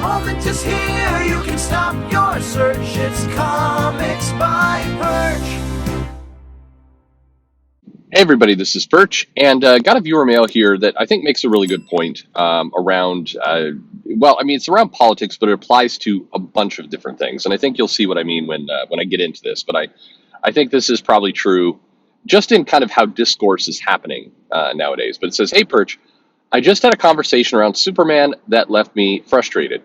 moment is here, you can stop your search. It's Comics by Perch. Hey everybody, this is Perch, and got a viewer mail here that I think makes a really good point around, it's around politics, but it applies to a bunch of different things, and I think you'll see what I mean when I get into this. But I think this is probably true just in kind of how discourse is happening nowadays. But it says, "Hey Perch, I just had a conversation around Superman that left me frustrated.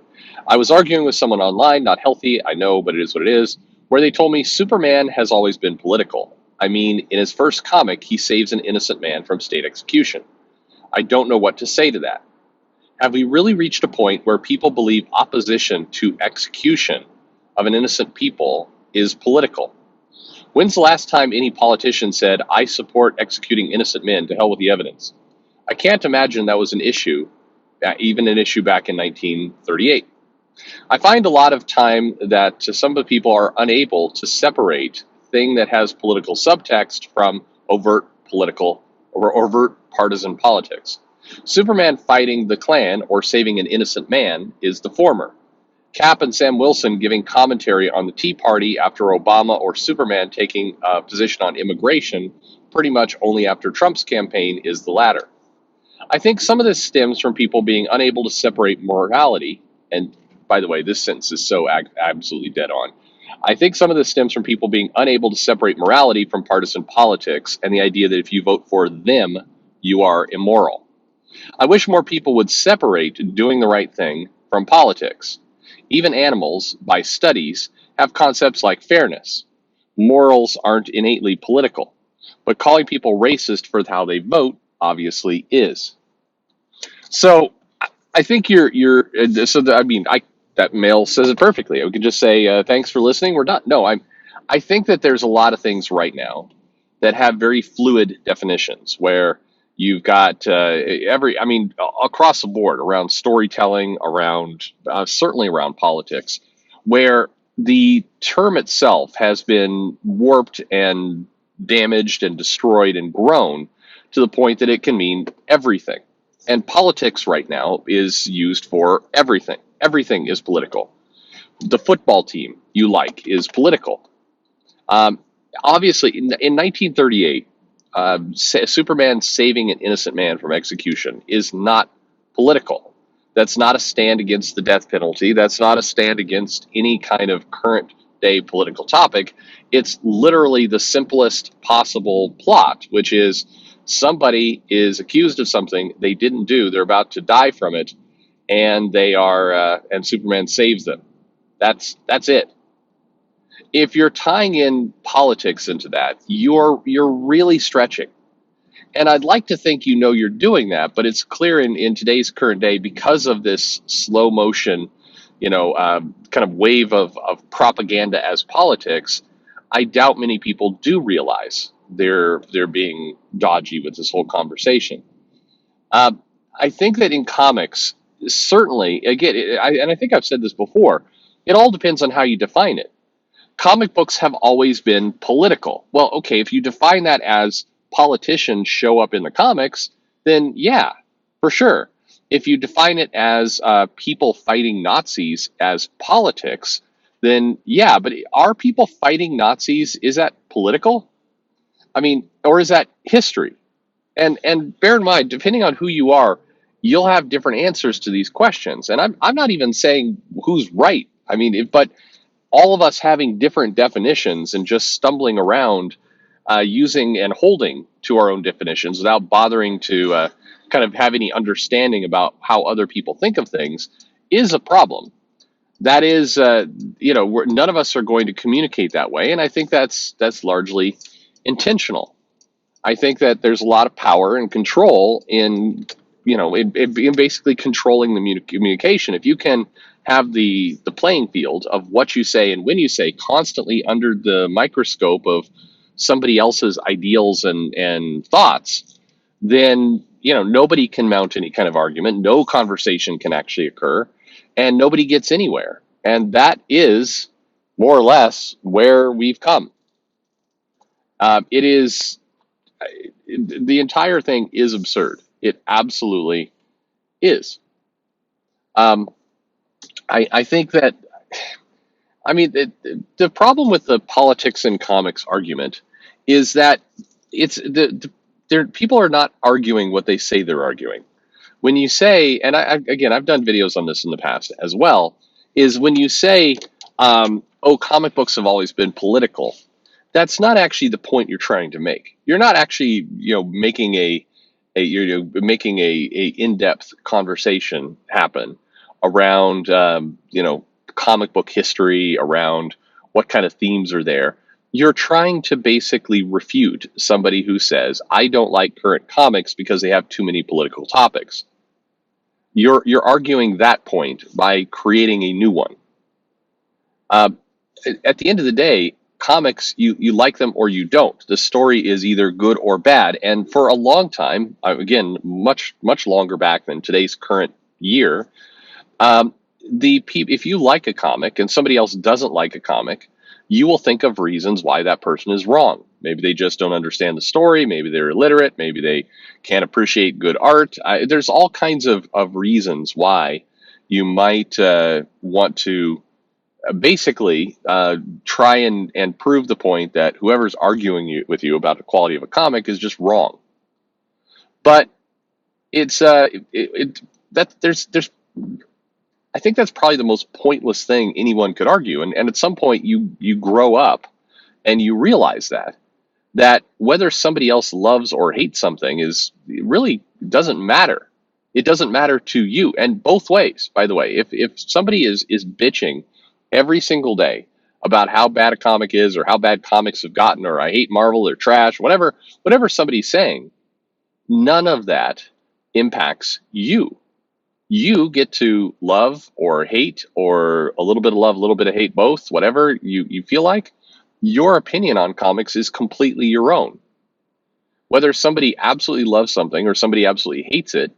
I was arguing with someone online, not healthy, I know, but it is what it is, where they told me Superman has always been political. I mean, in his first comic, he saves an innocent man from state execution. I don't know what to say to that. Have we really reached a point where people believe opposition to execution of an innocent people is political? When's the last time any politician said, I support executing innocent men, to hell with the evidence? I can't imagine that was an issue, even an issue back in 1938. I find a lot of time that some of the people are unable to separate thing that has political subtext from overt political or overt partisan politics. Superman fighting the Klan or saving an innocent man is the former. Cap and Sam Wilson giving commentary on the Tea Party after Obama, or Superman taking a position on immigration pretty much only after Trump's campaign is the latter. I think some of this stems from people being unable to separate morality, and by the way, this sentence is so absolutely dead on. I think some of this stems from people being unable to separate morality from partisan politics and the idea that if you vote for them, you are immoral. I wish more people would separate doing the right thing from politics. Even animals, by studies, have concepts like fairness. Morals aren't innately political, but calling people racist for how they vote obviously is. So I think that mail says it perfectly. We can just say thanks for listening. We're done. No, I think that there's a lot of things right now that have very fluid definitions where you've got across the board around storytelling, around certainly around politics, where the term itself has been warped and damaged and destroyed and grown to the point that it can mean everything. And politics right now is used for everything. Everything is political. The football team you like is political. Um, Obviously, in 1938, Superman saving an innocent man from execution is not political. That's not a stand against the death penalty. That's not a stand against any kind of current day political topic. It's literally the simplest possible plot, which is somebody is accused of something they didn't do. They're about to die from it, and and Superman saves them. That's it. If you're tying in politics into that, you're really stretching. And I'd like to think you're doing that, but it's clear in today's current day because of this slow motion, kind of wave of propaganda as politics. I doubt many people do realize they're being dodgy with this whole conversation. Um, I think that in comics, certainly, again, and I think I've said this before, it all depends on how you define it. Comic books have always been political. Well, okay, if you define that as politicians show up in the comics, then yeah, for sure. If you define it as people fighting Nazis as politics, then yeah, but are people fighting Nazis, is that political? I mean, or is that history? And bear in mind, depending on who you are, you'll have different answers to these questions. And I'm not even saying who's right. I mean, but all of us having different definitions and just stumbling around using and holding to our own definitions without bothering to kind of have any understanding about how other people think of things is a problem. That is, none of us are going to communicate that way, and I think that's largely intentional. I think that there's a lot of power and control in basically controlling the communication. If you can have the playing field of what you say and when you say constantly under the microscope of somebody else's ideals and thoughts, then nobody can mount any kind of argument. No conversation can actually occur, and nobody gets anywhere. And that is more or less where we've come. It is the entire thing is absurd. It absolutely is. Um, I think that, I mean, the problem with the politics and comics argument is that it's people are not arguing what they say they're arguing. When you say, and again, I've done videos on this in the past as well, is when you say, oh, comic books have always been political. That's not actually the point you're trying to make. You're not actually, making a in-depth conversation happen around, comic book history, around what kind of themes are there. You're trying to basically refute somebody who says, I don't like current comics because they have too many political topics. You're arguing that point by creating a new one. Uh, at the end of the day, comics, you like them or you don't. The story is either good or bad. And for a long time, again, much longer back than today's current year, um, if you like a comic and somebody else doesn't like a comic, you will think of reasons why that person is wrong. Maybe they just don't understand the story. Maybe they're illiterate. Maybe they can't appreciate good art. There's all kinds of reasons why you might want to basically try and prove the point that whoever's arguing with you about the quality of a comic is just wrong. But it's that there's I think that's probably the most pointless thing anyone could argue. And at some point you grow up and you realize that whether somebody else loves or hates something is really doesn't matter. It doesn't matter to you. And both ways, by the way. If somebody is bitching every single day about how bad a comic is or how bad comics have gotten or I hate Marvel, they're trash, whatever somebody's saying, none of that impacts you. You get to love or hate or a little bit of love, a little bit of hate, both, whatever you feel like. Your opinion on comics is completely your own. Whether somebody absolutely loves something or somebody absolutely hates it,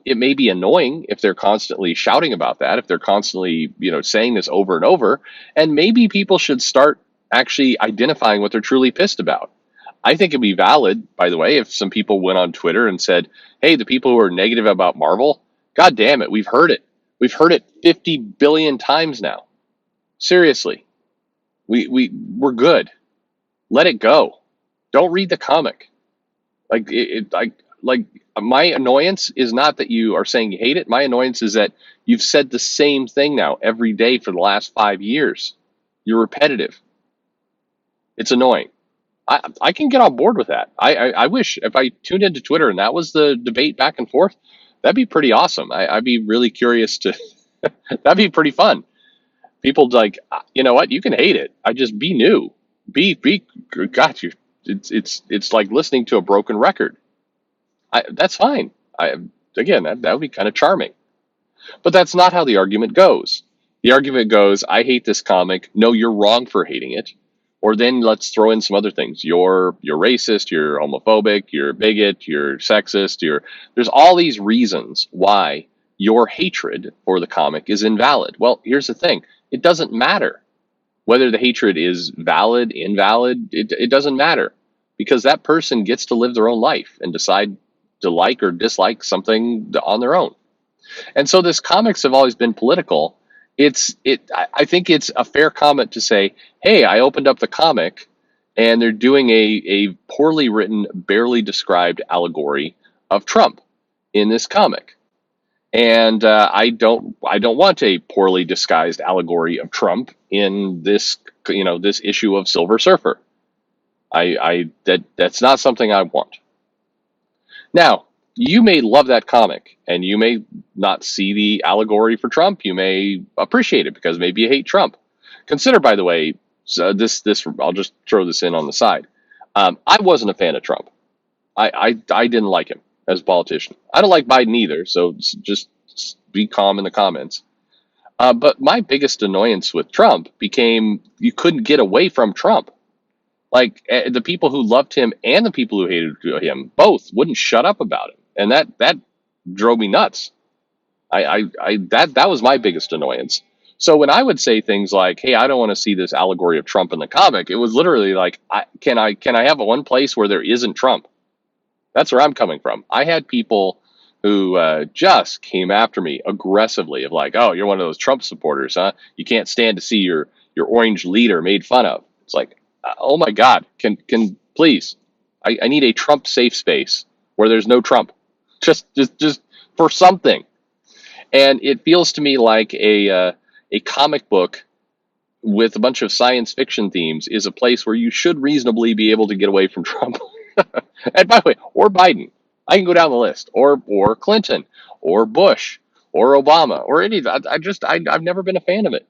it may be annoying if they're constantly shouting about that, if they're constantly, saying this over and over. And maybe people should start actually identifying what they're truly pissed about. I think it'd be valid, by the way, if some people went on Twitter and said, hey, the people who are negative about Marvel, God damn it, we've heard it. We've heard it 50 billion times now. Seriously. We're good. Let it go. Don't read the comic. Like my annoyance is not that you are saying you hate it. My annoyance is that you've said the same thing now every day for the last 5 years. You're repetitive. It's annoying. I can get on board with that. I wish if I tuned into Twitter and that was the debate back and forth, that'd be pretty awesome. I'd be really curious to. That'd be pretty fun. People like, you know what? You can hate it. I just be new. Be. God, you. It's like listening to a broken record. That's fine. Again, that would be kind of charming. But that's not how the argument goes. The argument goes, I hate this comic. No, you're wrong for hating it. Or then let's throw in some other things. You're racist, you're homophobic, you're a bigot, you're sexist, there's all these reasons why your hatred for the comic is invalid. Well, here's the thing. It doesn't matter whether the hatred is valid, invalid. It doesn't matter because that person gets to live their own life and decide to like or dislike something on their own. And so this comics have always been political. I think it's a fair comment to say, hey, I opened up the comic and they're doing a poorly written, barely described allegory of Trump in this comic. And I don't want a poorly disguised allegory of Trump in this this issue of Silver Surfer. That's not something I want. Now, you may love that comic and you may not see the allegory for Trump. You may appreciate it because maybe you hate Trump. Consider, by the way, this I'll just throw this in on the side. I wasn't a fan of Trump. I didn't like him as a politician. I don't like Biden either, so just be calm in the comments. But my biggest annoyance with Trump became you couldn't get away from Trump. Like the people who loved him and the people who hated him both wouldn't shut up about him, and that drove me nuts. That was my biggest annoyance. So when I would say things like, "Hey, I don't want to see this allegory of Trump in the comic," it was literally like, can I have one place where there isn't Trump? That's where I'm coming from. I had people who just came after me aggressively of like, oh, you're one of those Trump supporters, huh? You can't stand to see your orange leader made fun of. It's like, oh my God, can please, I need a Trump safe space where there's no Trump, just for something. And it feels to me like a comic book with a bunch of science fiction themes is a place where you should reasonably be able to get away from Trump. And by the way, or Biden, I can go down the list, or Clinton, or Bush, or Obama, or any. I've never been a fan of it.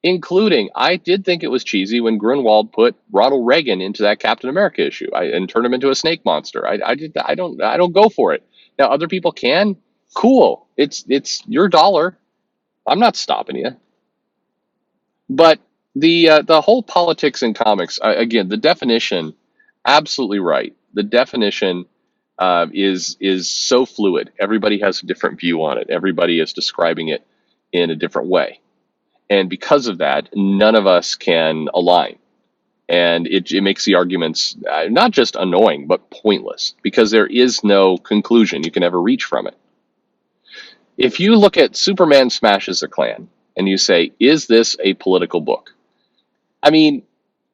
Including, I did think it was cheesy when Grunwald put Ronald Reagan into that Captain America issue and turned him into a snake monster. I don't go for it. Now other people can. Cool. It's your dollar. I'm not stopping you. But the whole politics in comics, again, the definition, absolutely right. The definition is so fluid. Everybody has a different view on it. Everybody is describing it in a different way, and because of that, none of us can align. And it makes the arguments not just annoying but pointless because there is no conclusion you can ever reach from it. If you look at Superman Smashes a Klan and you say, is this a political book? I mean,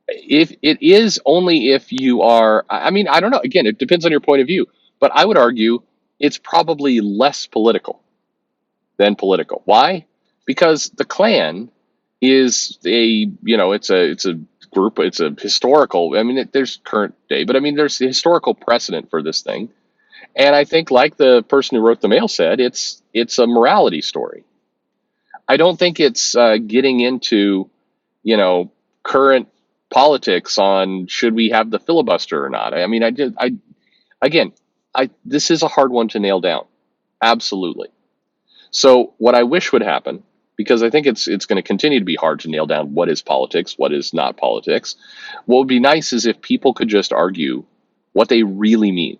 if it is only if you are, I mean, I don't know. Again, it depends on your point of view, but I would argue it's probably less political than political. Why? Because the Klan is it's a group, it's a historical, I mean, there's current day, but I mean, there's the historical precedent for this thing. And I think, like the person who wrote the mail said, it's a morality story. I don't think it's getting into, current politics on should we have the filibuster or not. I mean, again, this is a hard one to nail down. Absolutely. So what I wish would happen, because I think it's going to continue to be hard to nail down what is politics, what is not politics. What would be nice is if people could just argue what they really mean.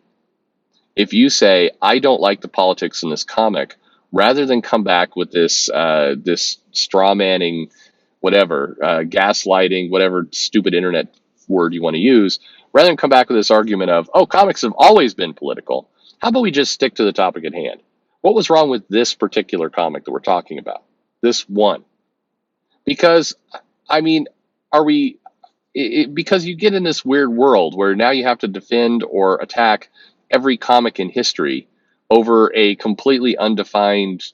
If you say, I don't like the politics in this comic, rather than come back with this straw manning, whatever, gaslighting, whatever stupid internet word you want to use, rather than come back with this argument of, oh, comics have always been political, how about we just stick to the topic at hand? What was wrong with this particular comic that we're talking about? This one. Because, I mean, are we, because you get in this weird world where now you have to defend or attack every comic in history over a completely undefined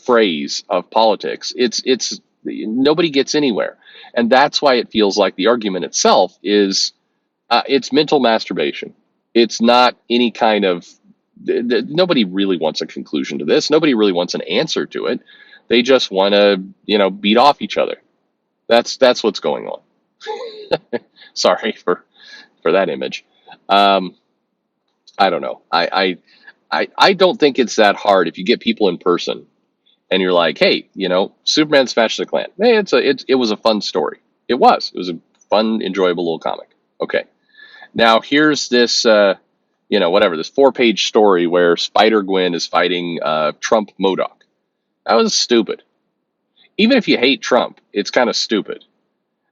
phrase of politics. It's nobody gets anywhere, and that's why it feels like the argument itself is it's mental masturbation. It's not any kind of nobody really wants a conclusion to this. Nobody really wants an answer to it. They just want to beat off each other. That's what's going on. Sorry for that image. I don't know. I don't think it's that hard if you get people in person and you're like, hey, Superman smashed the Klan. Hey, it was a fun story. It was a fun, enjoyable little comic. Okay. Now here's this, whatever, this 4-page story where Spider-Gwen is fighting Trump MODOK. That was stupid. Even if you hate Trump, it's kind of stupid.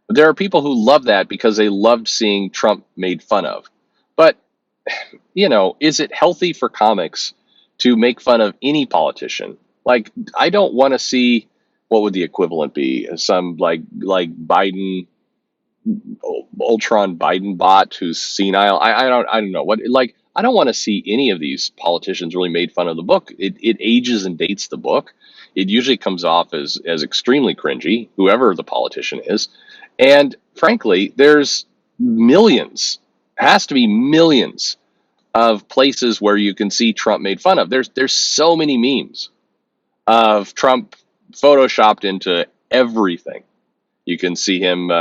There are people who love that because they loved seeing Trump made fun of. But is it healthy for comics to make fun of any politician? Like, I don't want to see, what would the equivalent be? Some like Biden, Ultron Biden bot who's senile. I don't know what, like, I don't want to see any of these politicians really made fun of the book. It ages and dates the book. It usually comes off as extremely cringy, whoever the politician is. And frankly, there's millions, has to be millions of places where you can see Trump made fun of. There's so many memes of Trump photoshopped into everything. You can see him,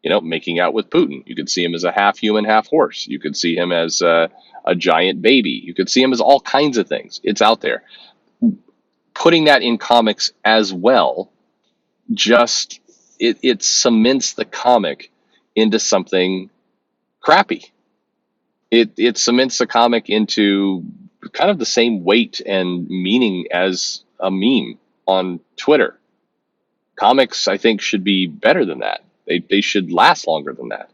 making out with Putin. You could see him as a half human, half horse. You could see him as a giant baby. You could see him as all kinds of things. It's out there. Putting that in comics as well, just it cements the comic into something crappy. It cements the comic into kind of the same weight and meaning as a meme on Twitter. Comics, I think, should be better than that. They should last longer than that.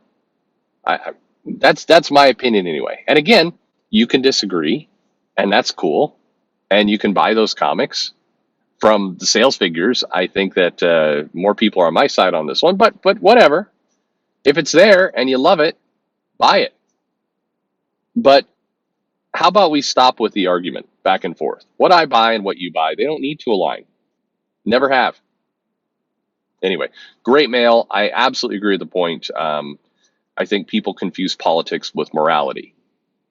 That's my opinion anyway. And again, you can disagree, and that's cool. and you can buy those comics from the sales figures. I think that more people are on my side on this one, but whatever. If it's there and you love it, buy it. But how about we stop with the argument back and forth? What I buy and what you buy, they don't need to align. Never have. Anyway, great mail. I absolutely agree with the point. I think people confuse politics with morality.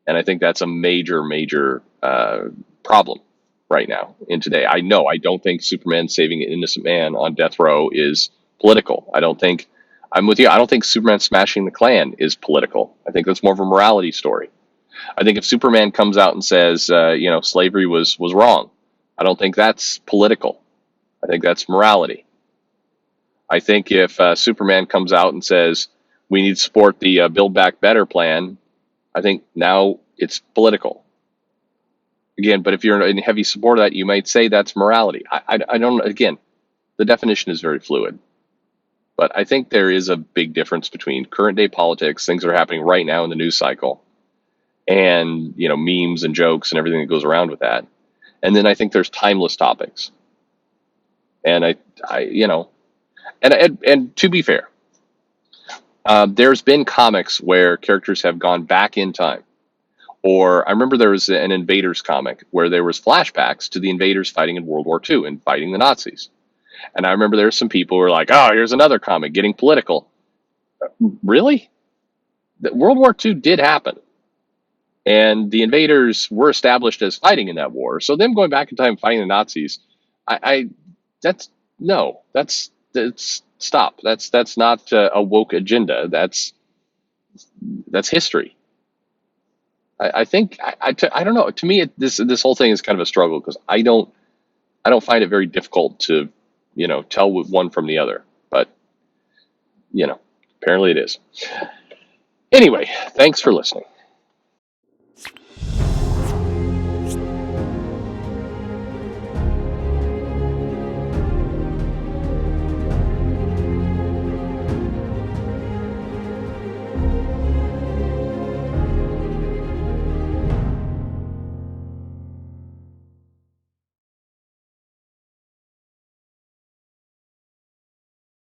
And I think that's a major, major problem right now in today. I know I don't think Superman saving an innocent man on death row is political. I'm with you. I don't think Superman smashing the Klan is political. I think that's more of a morality story. I think if Superman comes out and says, slavery was wrong, I don't think that's political. I think that's morality. I think if Superman comes out and says we need to support the Build Back Better plan, I think now it's political. Again, but if you're in heavy support of that, you might say that's morality. I don't. Again, the definition is very fluid. But I think there is a big difference between current day politics, things that are happening right now in the news cycle, and memes and jokes and everything that goes around with that. And then I think there's timeless topics. And and to be fair, there's been comics where characters have gone back in time. Or I remember there was an Invaders comic where there was flashbacks to the invaders fighting in World War II and fighting the Nazis. And I remember there's some people who were like, oh, here's another comic getting political. Really? World War II did happen. And the invaders were established as fighting in that war. So them going back in time fighting the Nazis, that's stop. That's not a woke agenda. That's history. I think I don't know. To me, this whole thing is kind of a struggle because I don't find it very difficult to tell one from the other. But apparently it is. Anyway, thanks for listening.